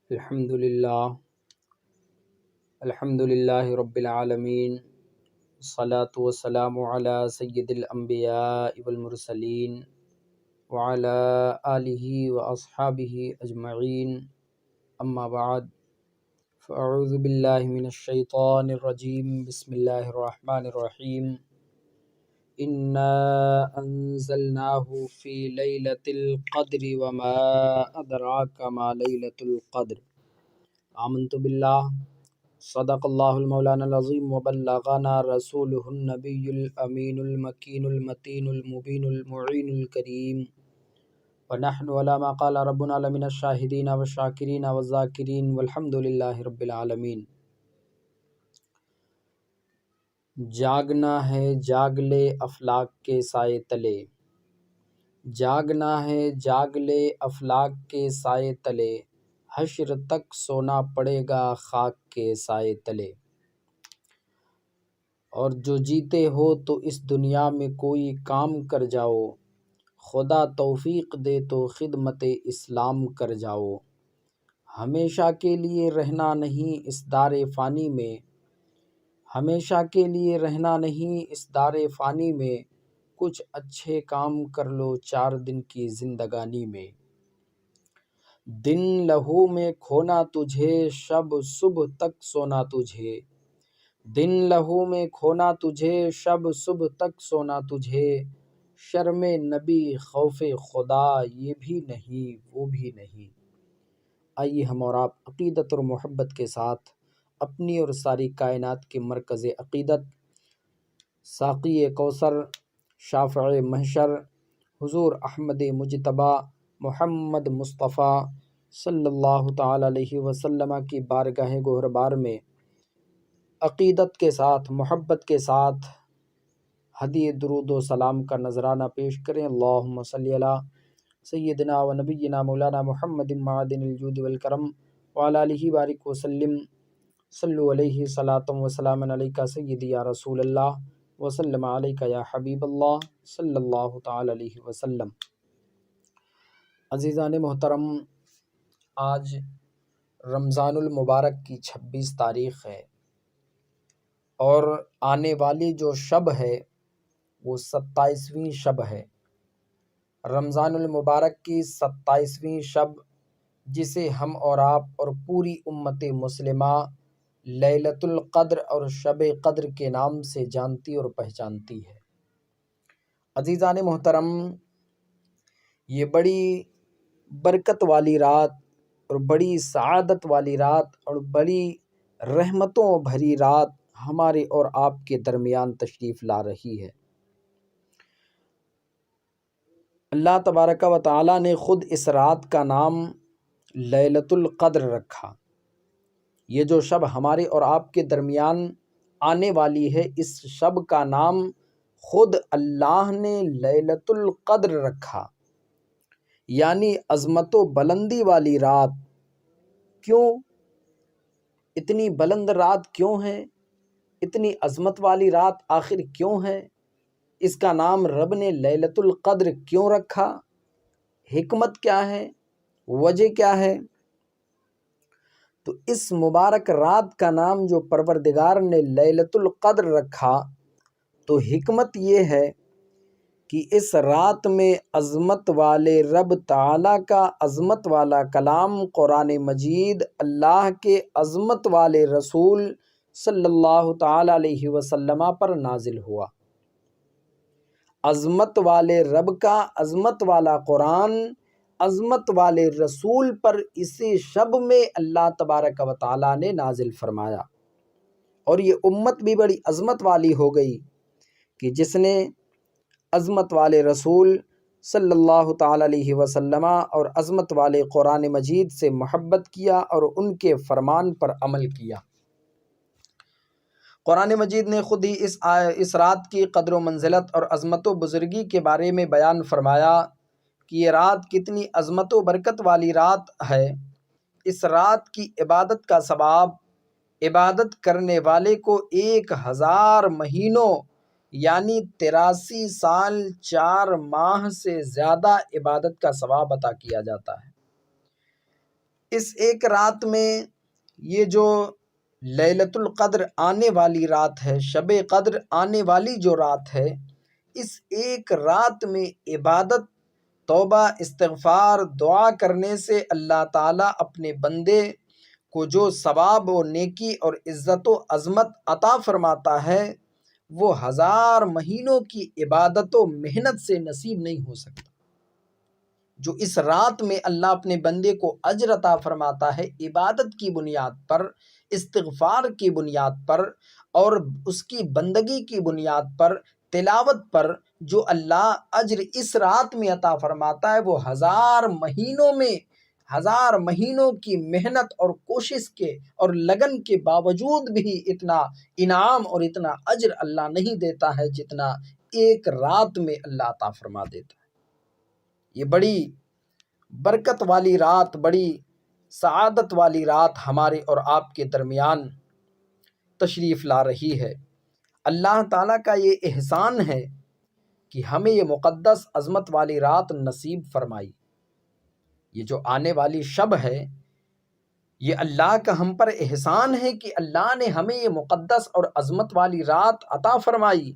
الحمد للہ رب العالمین، الصلاة والسلام علی سید الانبیاء والمرسلین وعلی آلہ واصحابہ اجمعین، اما بعد فاعوذ باللہ من الشیطان الرجیم، بسم اللہ الرحمن الرحیم۔ انا انزلناہ فی لیلۃ القدر وما ادراک ما لیلۃ القدر۔ آمنت باللہ، صدق اللہ المولانا العظیم وبلغنا رسولہ النبی الامین المکین المتین المبین المعین الکریم، ونحن علی ما قال ربنا لمن الشاہدین والشاکرین والذاکرین والحمد للہ رب العالمین۔ جاگنا ہے جاگ لے افلاک کے سائے تلے، جاگنا ہے جاگ لے افلاک کے سائے تلے، حشر تک سونا پڑے گا خاک کے سائے تلے۔ اور جو جیتے ہو تو اس دنیا میں کوئی کام کر جاؤ، خدا توفیق دے تو خدمت اسلام کر جاؤ۔ ہمیشہ کے لیے رہنا نہیں اس دار فانی میں، ہمیشہ کے لیے رہنا نہیں اس دار فانی میں، کچھ اچھے کام کر لو 4 دن کی زندگانی میں۔ دن لہو میں کھونا تجھے، شب صبح تک سونا تجھے، دن لہو میں کھونا تجھے، شب صبح تک سونا تجھے، شرم نبی خوف خدا یہ بھی نہیں وہ بھی نہیں۔ آئیے ہم اور آپ عقیدت اور محبت کے ساتھ اپنی اور ساری کائنات کے مرکز عقیدت، ساقی کوثر، شافع محشر، حضور احمد مجتبیٰ محمد مصطفیٰ صلی اللہ تعالی علیہ وسلم کی بارگاہ گہربار میں عقیدت کے ساتھ، محبت کے ساتھ ہدیہ درود و سلام کا نذرانہ پیش کریں۔ اللہم صلی علی سیدنا و نبینا مولانا محمد معدن الجود والکرم وعلی آلہ بارک وسلم، صلو علیہ صلاۃ و سلام علیک سیدی یا رسول اللہ وسلم علیک یا حبیب اللہ صلی اللہ تعالی علیہ وسلم۔ عزیزان محترم، آج رمضان المبارک کی 26 تاریخ ہے اور آنے والی جو شب ہے وہ 27ویں شب ہے۔ رمضان المبارک کی 27ویں شب، جسے ہم اور آپ اور پوری امت مسلمہ لیلۃ القدر اور شب قدر کے نام سے جانتی اور پہچانتی ہے۔ عزیزان محترم، یہ بڑی برکت والی رات اور بڑی سعادت والی رات اور بڑی رحمتوں بھری رات ہمارے اور آپ کے درمیان تشریف لا رہی ہے۔ اللہ تبارک و تعالی نے خود اس رات کا نام لیلۃ القدر رکھا۔ یہ جو شب ہمارے اور آپ کے درمیان آنے والی ہے، اس شب کا نام خود اللہ نے لیلۃ القدر رکھا، یعنی عظمت و بلندی والی رات۔ کیوں اتنی بلند رات کیوں ہے؟ اتنی عظمت والی رات آخر کیوں ہے؟ اس کا نام رب نے لیلۃ القدر کیوں رکھا؟ حکمت کیا ہے؟ وجہ کیا ہے؟ تو اس مبارک رات کا نام جو پروردگار نے لیلۃ القدر رکھا، تو حکمت یہ ہے کہ اس رات میں عظمت والے رب تعالیٰ کا عظمت والا کلام قرآن مجید اللہ کے عظمت والے رسول صلی اللہ تعالی علیہ وسلم پر نازل ہوا۔ عظمت والے رب کا عظمت والا قرآن عظمت والے رسول پر اسی شب میں اللہ تبارک و تعالیٰ نے نازل فرمایا۔ اور یہ امت بھی بڑی عظمت والی ہو گئی کہ جس نے عظمت والے رسول صلی اللہ تعالی علیہ وسلم اور عظمت والے قرآن مجید سے محبت کیا اور ان کے فرمان پر عمل کیا۔ قرآن مجید نے خود ہی اس رات کی قدر و منزلت اور عظمت و بزرگی کے بارے میں بیان فرمایا کہ یہ رات کتنی عظمت و برکت والی رات ہے۔ اس رات کی عبادت کا ثواب عبادت کرنے والے کو 1000 مہینوں یعنی 83 سال 4 ماہ سے زیادہ عبادت کا ثواب عطا کیا جاتا ہے۔ اس ایک رات میں یہ جو لیلۃ القدر آنے والی رات ہے، شب قدر آنے والی جو رات ہے، اس ایک رات میں عبادت، توبہ، استغفار، دعا کرنے سے اللہ تعالیٰ اپنے بندے کو جو ثواب و نیکی اور عزت و عظمت عطا فرماتا ہے وہ 1000 مہینوں کی عبادت و محنت سے نصیب نہیں ہو سکتا۔ جو اس رات میں اللہ اپنے بندے کو اجر عطا فرماتا ہے عبادت کی بنیاد پر، استغفار کی بنیاد پر اور اس کی بندگی کی بنیاد پر، تلاوت پر، جو اللہ اجر اس رات میں عطا فرماتا ہے وہ 1000 مہینوں کی محنت اور کوشش کے اور لگن کے باوجود بھی اتنا انعام اور اتنا اجر اللہ نہیں دیتا ہے جتنا ایک رات میں اللہ عطا فرما دیتا ہے۔ یہ بڑی برکت والی رات، بڑی سعادت والی رات ہمارے اور آپ کے درمیان تشریف لا رہی ہے۔ اللہ تعالیٰ کا یہ احسان ہے کہ ہمیں یہ مقدس عظمت والی رات نصیب فرمائی۔ یہ جو آنے والی شب ہے یہ اللہ کا ہم پر احسان ہے کہ اللہ نے ہمیں یہ مقدس اور عظمت والی رات عطا فرمائی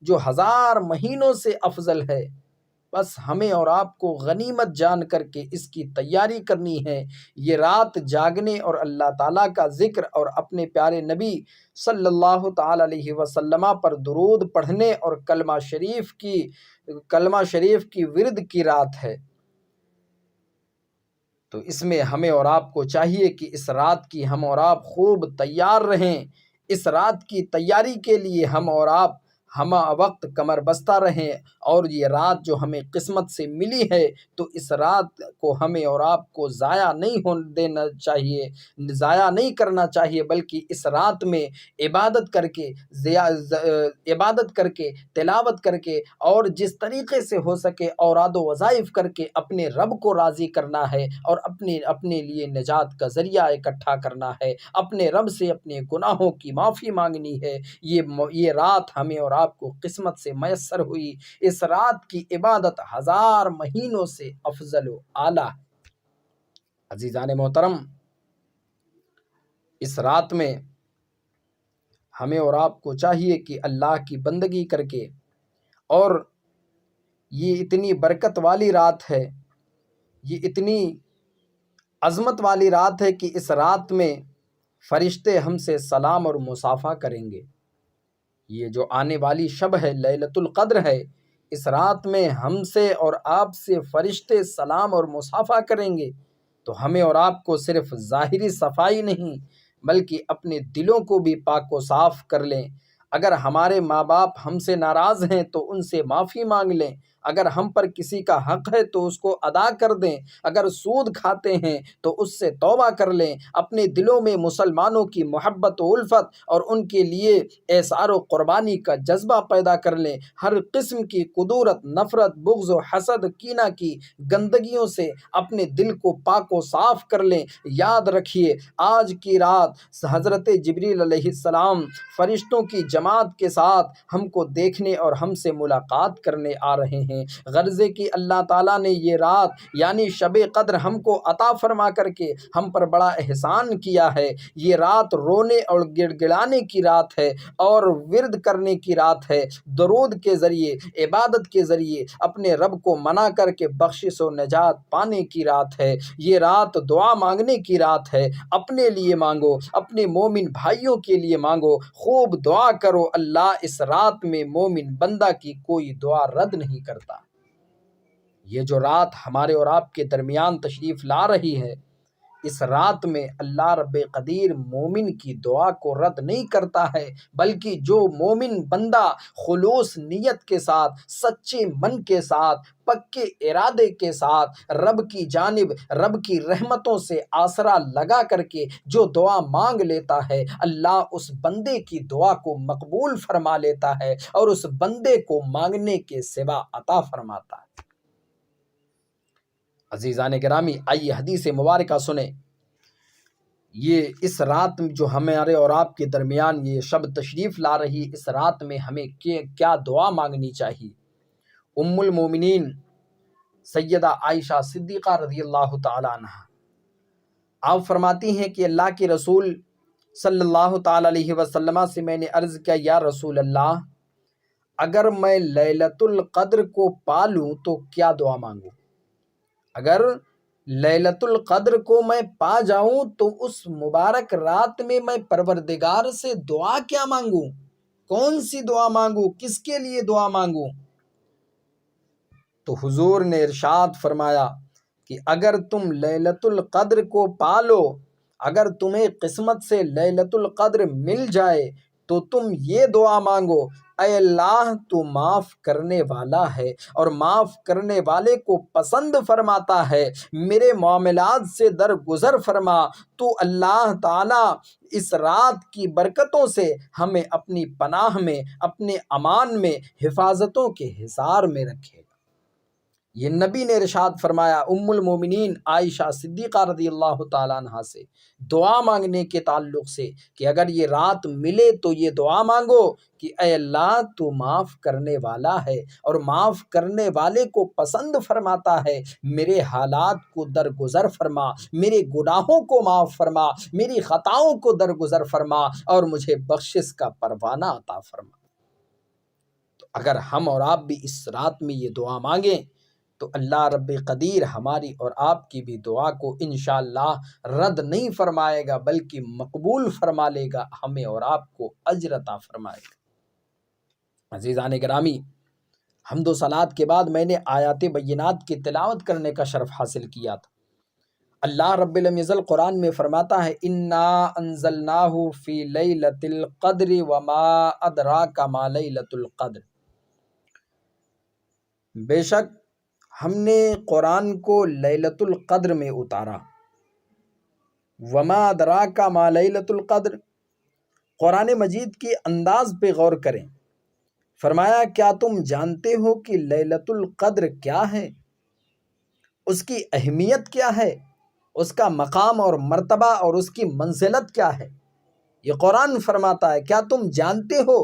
جو 1000 مہینوں سے افضل ہے۔ بس ہمیں اور آپ کو غنیمت جان کر کے اس کی تیاری کرنی ہے، یہ رات جاگنے اور اللہ تعالیٰ کا ذکر اور اپنے پیارے نبی صلی اللہ تعالی علیہ وسلم پر درود پڑھنے اور کلمہ شریف کی ورد کی رات ہے۔ تو اس میں ہمیں اور آپ کو چاہیے کہ اس رات کی ہم اور آپ خوب تیار رہیں، اس رات کی تیاری کے لیے ہم اور آپ ہمہ وقت کمر بستہ رہیں، اور یہ رات جو ہمیں قسمت سے ملی ہے تو اس رات کو ہمیں اور آپ کو ضائع نہیں کرنا چاہیے، بلکہ اس رات میں عبادت کر کے تلاوت کر کے اور جس طریقے سے ہو سکے اوراد و وظائف کر کے اپنے رب کو راضی کرنا ہے اور اپنے لیے نجات کا ذریعہ اکٹھا کرنا ہے، اپنے رب سے اپنے گناہوں کی معافی مانگنی ہے۔ یہ رات ہمیں اور آپ کو قسمت سے میسر ہوئی، اس رات کی عبادت 1000 مہینوں سے افضل و اعلیٰ ہے۔ عزیزان محترم، اس رات میں ہمیں اور آپ کو چاہیے کہ اللہ کی بندگی کر کے، اور یہ اتنی برکت والی رات ہے، یہ اتنی عظمت والی رات ہے کہ اس رات میں فرشتے ہم سے سلام اور مصافحہ کریں گے۔ یہ جو آنے والی شب ہے، لیلۃ القدر ہے، اس رات میں ہم سے اور آپ سے فرشتے سلام اور مصافحہ کریں گے، تو ہمیں اور آپ کو صرف ظاہری صفائی نہیں بلکہ اپنے دلوں کو بھی پاک و صاف کر لیں۔ اگر ہمارے ماں باپ ہم سے ناراض ہیں تو ان سے معافی مانگ لیں، اگر ہم پر کسی کا حق ہے تو اس کو ادا کر دیں، اگر سود کھاتے ہیں تو اس سے توبہ کر لیں، اپنے دلوں میں مسلمانوں کی محبت و الفت اور ان کے لیے ایثار و قربانی کا جذبہ پیدا کر لیں، ہر قسم کی کدورت، نفرت، بغض و حسد، کینہ کی گندگیوں سے اپنے دل کو پاک و صاف کر لیں۔ یاد رکھیے آج کی رات حضرت جبریل علیہ السلام فرشتوں کی جماعت کے ساتھ ہم کو دیکھنے اور ہم سے ملاقات کرنے آ رہے ہیں، غرضے کہ اللہ تعالیٰ نے یہ رات یعنی شب قدر ہم کو عطا فرما کر کے ہم پر بڑا احسان کیا ہے۔ یہ رات رونے اور گڑ گڑانے کی رات ہے اور ورد کرنے کی رات ہے، درود کے ذریعے، عبادت کے ذریعے اپنے رب کو منا کر کے بخشش و نجات پانے کی رات ہے۔ یہ رات دعا مانگنے کی رات ہے، اپنے لیے مانگو، اپنے مومن بھائیوں کے لیے مانگو، خوب دعا کرو، اللہ اس رات میں مومن بندہ کی کوئی دعا رد نہیں کرتا۔ یہ جو رات ہمارے اور آپ کے درمیان تشریف لا رہی ہے، اس رات میں اللہ رب قدیر مومن کی دعا کو رد نہیں کرتا ہے، بلکہ جو مومن بندہ خلوص نیت کے ساتھ، سچے من کے ساتھ، پکے ارادے کے ساتھ رب کی جانب، رب کی رحمتوں سے آسرا لگا کر کے جو دعا مانگ لیتا ہے، اللہ اس بندے کی دعا کو مقبول فرما لیتا ہے اور اس بندے کو مانگنے کے سوا عطا فرماتا ہے۔ عزیزان گرامی، آئیے حدیث مبارکہ سنیں۔ یہ اس رات جو ہمارے اور آپ کے درمیان یہ شب تشریف لا رہی، اس رات میں ہمیں کیا دعا مانگنی چاہیے۔ ام المومنین سیدہ عائشہ صدیقہ رضی اللہ تعالی عنہ آپ فرماتی ہیں کہ اللہ کے رسول صلی اللہ تعالی علیہ وسلم سے میں نے عرض کیا، یا رسول اللہ، اگر میں لیلۃ القدر کو پا لوں تو کیا دعا مانگوں؟ اگر لیلۃ القدر کو میں پا جاؤں تو اس مبارک رات میں میں پروردگار سے دعا کیا مانگوں؟ کون سی دعا مانگوں؟ کس کے لیے دعا مانگوں؟ تو حضور نے ارشاد فرمایا کہ اگر تم لیلۃ القدر کو پا لو، اگر تمہیں قسمت سے لیلۃ القدر مل جائے تو تم یہ دعا مانگو، اے اللہ تو معاف کرنے والا ہے اور معاف کرنے والے کو پسند فرماتا ہے، میرے معاملات سے درگزر فرما۔ تو اللہ تعالیٰ اس رات کی برکتوں سے ہمیں اپنی پناہ میں، اپنے امان میں، حفاظتوں کے حصار میں رکھے گا۔ یہ نبی نے ارشاد فرمایا ام المومنین عائشہ صدیقہ رضی اللہ تعالیٰ عنہا سے دعا مانگنے کے تعلق سے کہ اگر یہ رات ملے تو یہ دعا مانگو کہ اے اللہ تو معاف کرنے والا ہے اور معاف کرنے والے کو پسند فرماتا ہے، میرے حالات کو درگزر فرما، میرے گناہوں کو معاف فرما، میری خطاؤں کو درگزر فرما اور مجھے بخشش کا پروانہ عطا فرما۔ تو اگر ہم اور آپ بھی اس رات میں یہ دعا مانگیں تو اللہ رب قدیر ہماری اور آپ کی بھی دعا کو انشاءاللہ رد نہیں فرمائے گا بلکہ مقبول فرما لے گا، ہمیں اور آپ کو اجر عطا فرمائے گا۔ عزیزان گرامی، حمد و صلات کے بعد میں نے آیات بینات کی تلاوت کرنے کا شرف حاصل کیا تھا۔ اللہ رب العزت قرآن میں فرماتا ہے انا انزلناہ فی لیلۃ القدر وما ادراک ما لیلۃ القدر، بے شک ہم نے قرآن کو لیلۃ القدر میں اتارا۔ وما ادراک ما لیلۃ القدر، قرآن مجید کے انداز پہ غور کریں۔ فرمایا کیا تم جانتے ہو کہ لیلۃ القدر کیا ہے؟ اس کی اہمیت کیا ہے؟ اس کا مقام اور مرتبہ اور اس کی منزلت کیا ہے؟ یہ قرآن فرماتا ہے کیا تم جانتے ہو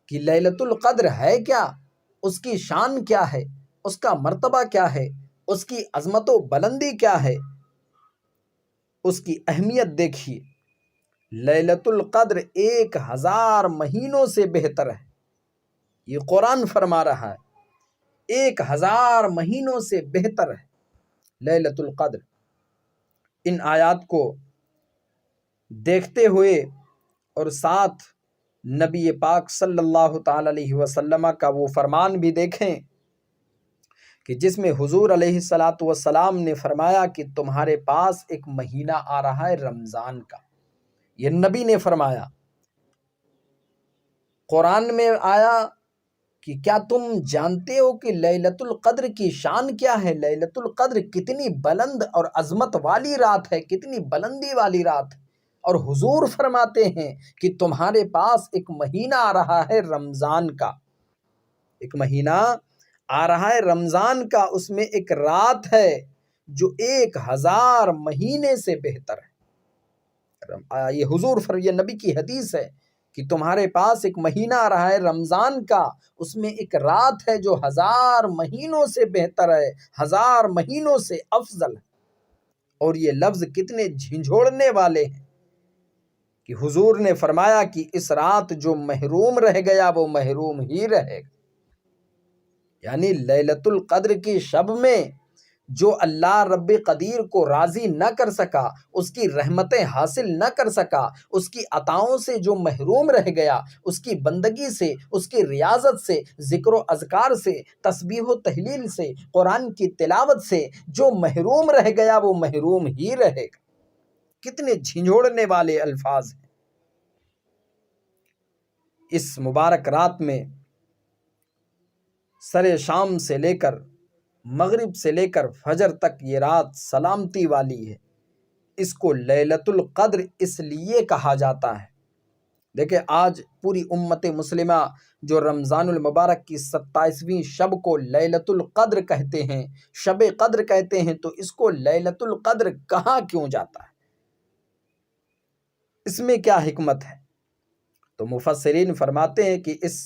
کہ لیلۃ القدر ہے کیا؟ اس کی شان کیا ہے؟ اس کا مرتبہ کیا ہے؟ اس کی عظمت و بلندی کیا ہے؟ اس کی اہمیت دیکھیے۔ لیلۃ القدر 1000 مہینوں سے بہتر ہے، یہ قرآن فرما رہا ہے 1000 مہینوں سے بہتر ہے لیلۃ القدر۔ ان آیات کو دیکھتے ہوئے اور ساتھ نبی پاک صلی اللہ تعالی علیہ وسلم کا وہ فرمان بھی دیکھیں کہ جس میں حضور علیہ السلام نے فرمایا کہ تمہارے پاس ایک مہینہ آ رہا ہے رمضان کا، یہ نبی نے فرمایا۔ قرآن میں آیا کہ کیا تم جانتے ہو کہ لیلۃ القدر کی شان کیا ہے؟ لیلۃ القدر کتنی بلند اور عظمت والی رات ہے، کتنی بلندی والی رات ہے، اور حضور فرماتے ہیں کہ تمہارے پاس ایک مہینہ آ رہا ہے رمضان کا، ایک مہینہ آ رہا ہے رمضان کا، اس میں ایک رات ہے جو 1000 مہینے سے بہتر ہے۔ یہ حضور یہ نبی کی حدیث ہے کہ تمہارے پاس ایک مہینہ آ رہا ہے رمضان کا، اس میں ایک رات ہے جو 1000 مہینوں سے بہتر ہے، 1000 مہینوں سے افضل ہے۔ اور یہ لفظ کتنے جھنجھوڑنے والے ہیں کہ حضور نے فرمایا کہ اس رات جو محروم رہ گیا وہ محروم ہی رہے گا۔ یعنی لیلۃ القدر کی شب میں جو اللہ رب قدیر کو راضی نہ کر سکا، اس کی رحمتیں حاصل نہ کر سکا، اس کی عطاؤں سے جو محروم رہ گیا، اس کی بندگی سے، اس کی ریاضت سے، ذکر و اذکار سے، تسبیح و تحلیل سے، قرآن کی تلاوت سے جو محروم رہ گیا وہ محروم ہی رہے گا۔ کتنے جھنجھوڑنے والے الفاظ ہیں۔ اس مبارک رات میں سر شام سے لے کر مغرب سے لے کر فجر تک یہ رات سلامتی والی ہے، اس کو لیلۃ القدر اس لیے کہا جاتا ہے۔ دیکھیں آج پوری امت مسلمہ جو رمضان المبارک کی 27ویں شب کو لیلۃ القدر کہتے ہیں، شب قدر کہتے ہیں، تو اس کو لیلۃ القدر کہا کیوں جاتا ہے؟ اس میں کیا حکمت ہے؟ تو مفسرین فرماتے ہیں کہ اس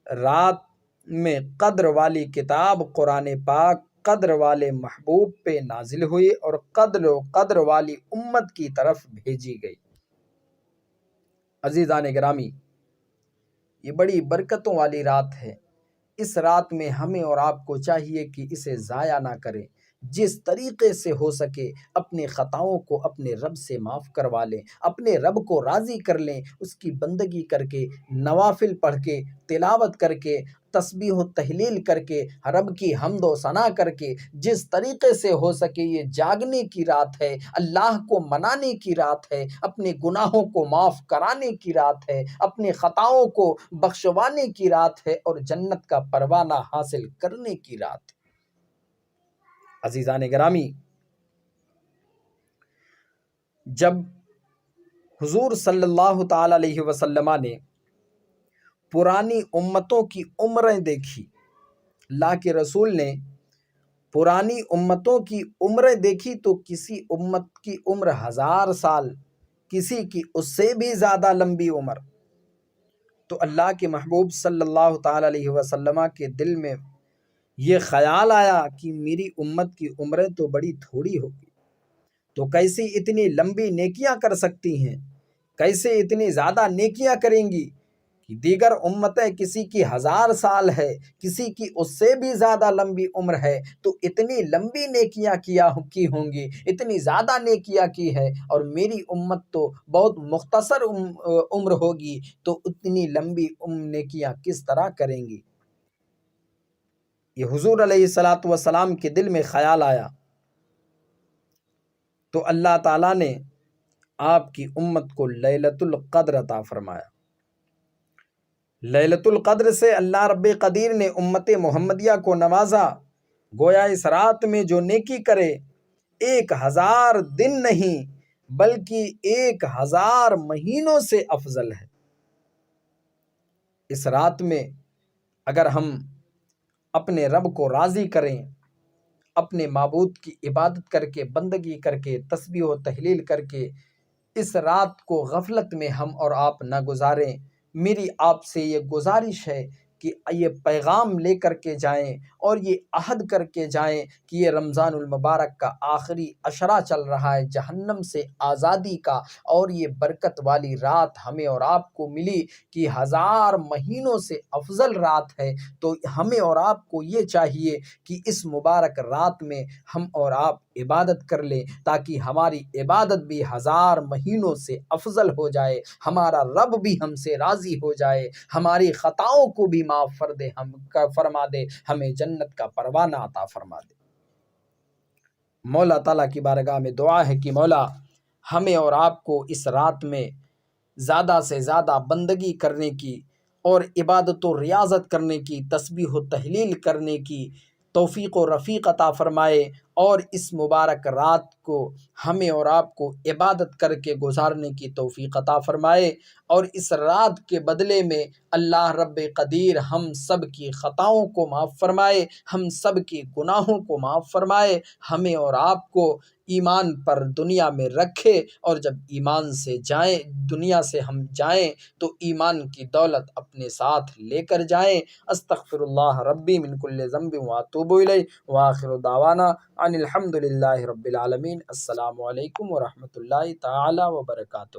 رات میں قدر والی کتاب قرآن پاک قدر والے محبوب پہ نازل ہوئی اور قدر والی امت کی طرف بھیجی گئی۔ عزیزان گرامی، یہ بڑی برکتوں والی رات ہے۔ اس رات میں ہمیں اور آپ کو چاہیے کہ اسے ضائع نہ کریں، جس طریقے سے ہو سکے اپنے خطاؤں کو اپنے رب سے معاف کروا لیں، اپنے رب کو راضی کر لیں، اس کی بندگی کر کے، نوافل پڑھ کے، تلاوت کر کے، تسبیح و تحلیل کر کے، رب کی حمد و ثنا کر کے، جس طریقے سے ہو سکے یہ جاگنے کی رات ہے، اللہ کو منانے کی رات ہے، اپنے گناہوں کو معاف کرانے کی رات ہے، اپنے خطاؤں کو بخشوانے کی رات ہے اور جنت کا پروانہ حاصل کرنے کی رات ہے۔ عزیزان گرامی، جب حضور صلی اللہ تعالی علیہ وسلم نے پرانی امتوں کی عمریں دیکھی، اللہ کے رسول نے پرانی امتوں کی عمریں دیکھی تو کسی امت کی عمر 1000 سال، کسی کی اس سے بھی زیادہ لمبی عمر۔ تو اللہ کے محبوب صلی اللہ تعالی علیہ وسلم کے دل میں یہ خیال آیا کہ میری امت کی عمریں تو بڑی تھوڑی ہوگی، تو کیسے اتنی لمبی نیکیاں کر سکتی ہیں، کیسے اتنی زیادہ نیکیاں کریں گی کہ دیگر امتیں کسی کی 1000 سال ہے، کسی کی اس سے بھی زیادہ لمبی عمر ہے، تو اتنی لمبی نیکیاں کی ہوں گی، اتنی زیادہ نیکیاں کی ہے، اور میری امت تو بہت مختصر عمر ہوگی، تو اتنی لمبی نیکیاں کس طرح کریں گی؟ یہ حضور علیہ الصلاۃ والسلام کے دل میں خیال آیا، تو اللہ تعالیٰ نے آپ کی امت کو لیلۃ القدر عطا فرمایا۔ لیلۃ القدر سے اللہ رب قدیر نے امت محمدیہ کو نوازا، گویا اس رات میں جو نیکی کرے 1000 دن نہیں بلکہ 1000 مہینوں سے افضل ہے۔ اس رات میں اگر ہم اپنے رب کو راضی کریں، اپنے معبود کی عبادت کر کے، بندگی کر کے، تسبیح و تحلیل کر کے، اس رات کو غفلت میں ہم اور آپ نہ گزاریں۔ میری آپ سے یہ گزارش ہے کہ یہ پیغام لے کر کے جائیں اور یہ عہد کر کے جائیں کہ یہ رمضان المبارک کا آخری عشرہ چل رہا ہے، جہنم سے آزادی کا، اور یہ برکت والی رات ہمیں اور آپ کو ملی کہ 1000 مہینوں سے افضل رات ہے، تو ہمیں اور آپ کو یہ چاہیے کہ اس مبارک رات میں ہم اور آپ عبادت کر لیں، تاکہ ہماری عبادت بھی 1000 مہینوں سے افضل ہو جائے، ہمارا رب بھی ہم سے راضی ہو جائے، ہماری خطاؤں کو بھی معاف فرما دے، ہمیں جنت کا پروانہ عطا فرما دے۔ مولا تعالیٰ کی بارگاہ میں دعا ہے کہ مولا ہمیں اور آپ کو اس رات میں زیادہ سے زیادہ بندگی کرنے کی اور عبادت و ریاضت کرنے کی، تسبیح و تحلیل کرنے کی توفیق و رفیق عطا فرمائے، اور اس مبارک رات کو ہمیں اور آپ کو عبادت کر کے گزارنے کی توفیق عطا فرمائے، اور اس رات کے بدلے میں اللہ رب قدیر ہم سب کی خطاؤں کو معاف فرمائے، ہم سب کی گناہوں کو معاف فرمائے، ہمیں اور آپ کو ایمان پر دنیا میں رکھے، اور جب ایمان سے جائیں، دنیا سے ہم جائیں تو ایمان کی دولت اپنے ساتھ لے کر جائیں۔ استغفر اللہ ربی من کل ذنب واتوب الیہ، وآخر دعوانا ان الحمد للہ رب العالمین۔ السلام علیکم ورحمۃ اللہ تعالی وبرکاتہ۔